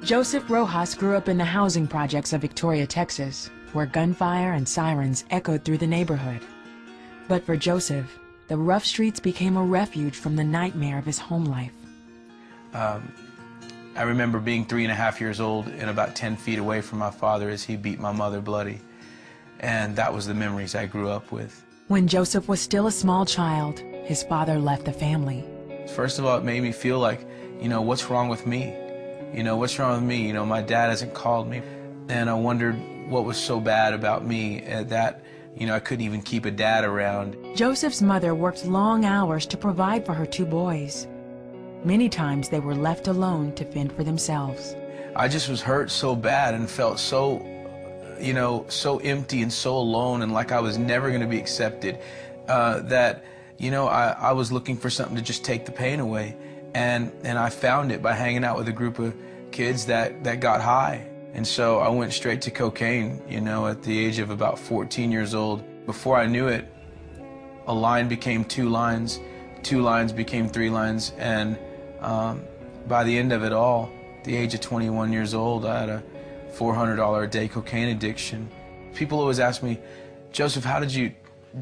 Joseph Rojas grew up in the housing projects of Victoria, Texas, where gunfire and sirens echoed through the neighborhood. But for Joseph, the rough streets became a refuge from the nightmare of his home life. I remember being 3.5 years old and about 10 feet away from my father as he beat my mother bloody. And that was the memories I grew up with. When Joseph was still a small child, his father left the family. First of all, it made me feel like, what's wrong with me? What's wrong with me? My dad hasn't called me. And I wondered what was so bad about me that, I couldn't even keep a dad around. Joseph's mother worked long hours to provide for her 2 boys. Many times they were left alone to fend for themselves. I just was hurt so bad and felt so, so empty and so alone and like I was never going to be accepted that, I was looking for something to just take the pain away. And I found it by hanging out with a group of kids that got high. And so I went straight to cocaine, at the age of about 14 years old. Before I knew it, a line became 2 lines, 2 lines became 3 lines, and by the end of it all, the age of 21 years old, I had a $400 a day cocaine addiction. People always ask me, Joseph, how did you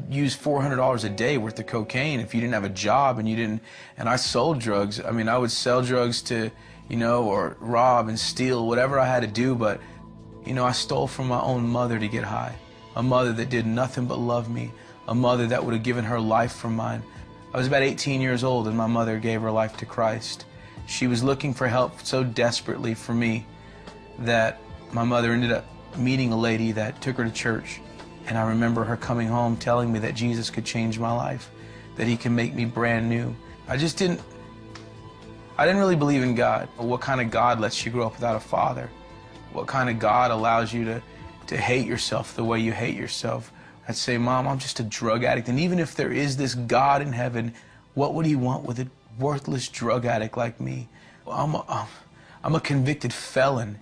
use $400 a day worth of cocaine if you didn't have a job and you didn't? And I sold drugs. I mean, I would sell drugs to, or rob and steal, whatever I had to do, but, I stole from my own mother to get high. A mother that did nothing but love me. A mother that would have given her life for mine. I was about 18 years old and my mother gave her life to Christ. She was looking for help so desperately for me that my mother ended up meeting a lady that took her to church. And I remember her coming home telling me that Jesus could change my life, that he can make me brand new. I didn't really believe in God. What kind of God lets you grow up without a father? What kind of God allows you to hate yourself the way you hate yourself? I'd say, Mom, I'm just a drug addict. And even if there is this God in heaven, what would he want with a worthless drug addict like me? I'm a convicted felon.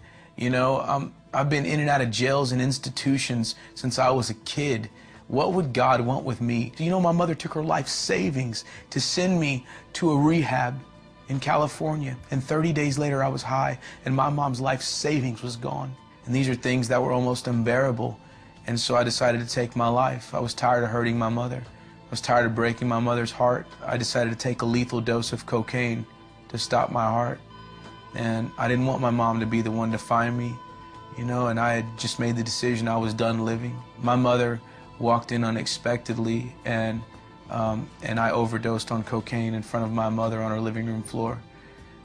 I've been in and out of jails and institutions since I was a kid. What would God want with me? My mother took her life savings to send me to a rehab in California. And 30 days later, I was high, and my mom's life savings was gone. And these are things that were almost unbearable. And so I decided to take my life. I was tired of hurting my mother. I was tired of breaking my mother's heart. I decided to take a lethal dose of cocaine to stop my heart. And I didn't want my mom to be the one to find me, and I had just made the decision I was done living. My mother walked in unexpectedly, and I overdosed on cocaine in front of my mother on her living room floor.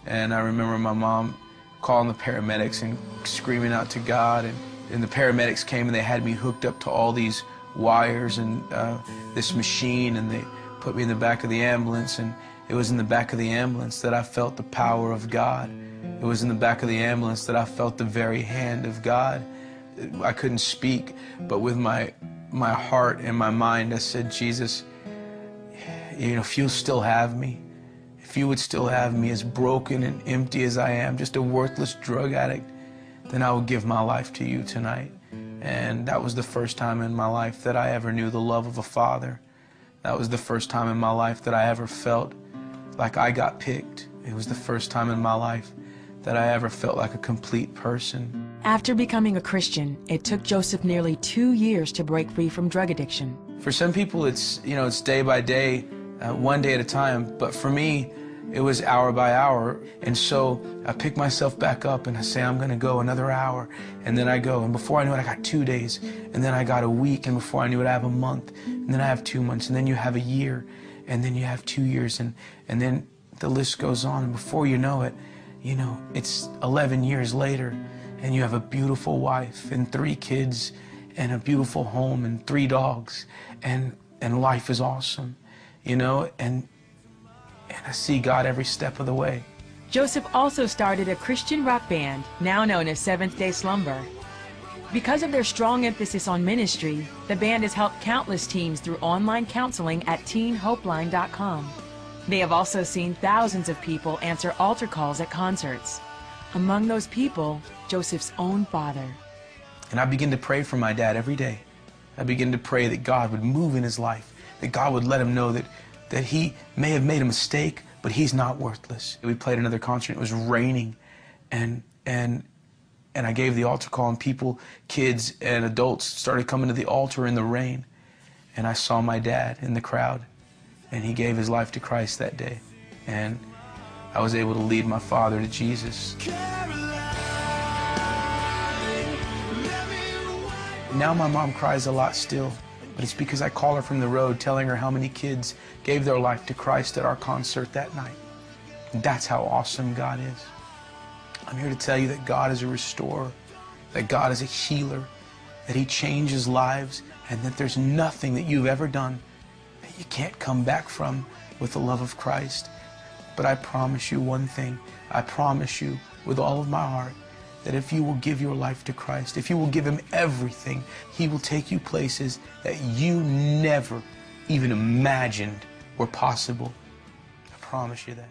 And I remember my mom calling the paramedics and screaming out to God, and the paramedics came and they had me hooked up to all these wires and this machine, and they put me in the back of the ambulance, and it was in the back of the ambulance that I felt the power of God. It was in the back of the ambulance that I felt the very hand of God. I couldn't speak, but with my heart and my mind, I said, Jesus, if you'll still have me, if you would still have me as broken and empty as I am, just a worthless drug addict, then I will give my life to you tonight. And that was the first time in my life that I ever knew the love of a father. That was the first time in my life that I ever felt like I got picked. It was the first time in my life that I ever felt like a complete person. After becoming a Christian, it took Joseph nearly 2 years to break free from drug addiction. For some people, it's day by day, one day at a time. But for me, it was hour by hour. And so I pick myself back up and I say, I'm gonna go another hour. And then I go, and before I knew it, I got 2 days. And then I got a week, and before I knew it, I have a month. And then I have 2 months, and then you have a year. And then you have 2 years, and then the list goes on. And before you know it, it's 11 years later, and you have a beautiful wife and 3 kids and a beautiful home and 3 dogs, and life is awesome, and I see God every step of the way. Joseph also started a Christian rock band, now known as Seventh Day Slumber. Because of their strong emphasis on ministry, the band has helped countless teens through online counseling at teenhopeline.com. They have also seen thousands of people answer altar calls at concerts. Among those people, Joseph's own father. And I begin to pray for my dad every day. I begin to pray that God would move in his life, that God would let him know that he may have made a mistake, but he's not worthless. We played another concert, it was raining, and And I gave the altar call, and people, kids and adults, started coming to the altar in the rain. And I saw my dad in the crowd, and he gave his life to Christ that day. And I was able to lead my father to Jesus. Now my mom cries a lot still, but it's because I call her from the road telling her how many kids gave their life to Christ at our concert that night. And that's how awesome God is. I'm here to tell you that God is a restorer, that God is a healer, that He changes lives, and that there's nothing that you've ever done that you can't come back from with the love of Christ. But I promise you one thing. I promise you with all of my heart that if you will give your life to Christ, if you will give Him everything, He will take you places that you never even imagined were possible. I promise you that.